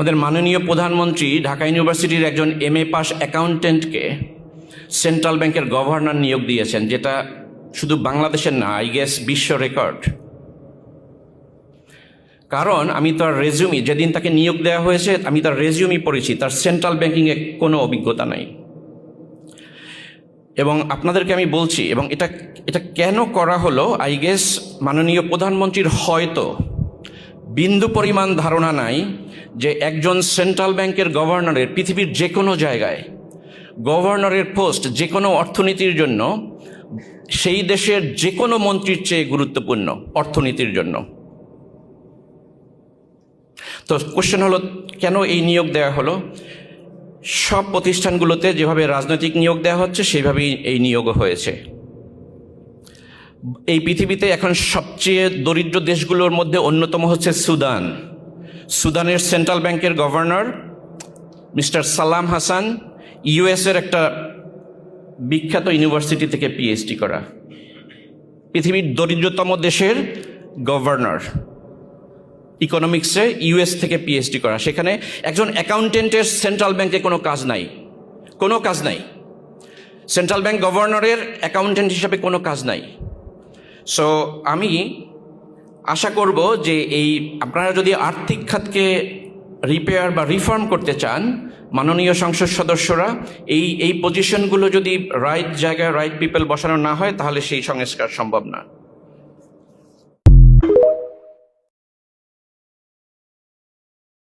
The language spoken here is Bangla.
আমাদের মাননীয় প্রধানমন্ত্রী ঢাকা ইউনিভার্সিটির একজন MA পাস অ্যাকাউন্টেন্টকে সেন্ট্রাল ব্যাংকের গভর্নর নিয়োগ দিয়েছেন, যেটা শুধু বাংলাদেশের না, আই গেস বিশ্ব রেকর্ড। কারণ আমি তার রেজিউমি, যেদিন তাকে নিয়োগ দেওয়া হয়েছে আমি তার রেজিউমি পড়েছি, তার সেন্ট্রাল ব্যাংকিংয়ে কোনো অভিজ্ঞতা নাই। এবং আপনাদেরকে আমি বলছি, এবং এটা কেন করা হলো, আই গেস মাননীয় প্রধানমন্ত্রীর হয়তো বিন্দু পরিমাণ ধারণা নাই যে একজন সেন্ট্রাল ব্যাংকের গভর্নরের পৃথিবীর যে কোনো জায়গায় গভর্নরের পোস্ট যে কোনো অর্থনীতির জন্য সেই দেশের যে কোনো মন্ত্রীর চেয়ে গুরুত্বপূর্ণ অর্থনীতির জন্য। তো কোশ্চেন হলো, কেন এই নিয়োগ দেওয়া হলো? সব প্রতিষ্ঠানগুলোতে যেভাবে রাজনৈতিক নিয়োগ দেওয়া হচ্ছে সেইভাবেই এই নিয়োগও হয়েছে। এই পৃথিবীতে এখন সবচেয়ে দরিদ্র দেশগুলোর মধ্যে অন্যতম হচ্ছে সুদান। সুদানের সেন্ট্রাল ব্যাংকের গভর্নর মিস্টার সালাম হাসান ইউএসের একটা বিখ্যাত ইউনিভার্সিটি থেকে PhD করা, পৃথিবীর দরিদ্রতম দেশের গভর্নর, ইকোনমিক্সে US থেকে PhD করা। সেখানে একজন অ্যাকাউন্টেন্টের সেন্ট্রাল ব্যাংকে কোনো কাজ নাই, সেন্ট্রাল ব্যাংক গভর্নরের অ্যাকাউন্টেন্ট হিসাবে কোনো কাজ নাই। সো আমি আশা করব যে আপনারা যদি আর্থিক খাতকে রিপেয়ার বা রিফর্ম করতে চান, মাননীয় সংসদ সদস্যরা এই পজিশনগুলো যদি রাইট জায়গায় রাইট পিপল বসানো না হয়, তাহলে সেই সংস্কার সম্ভব না।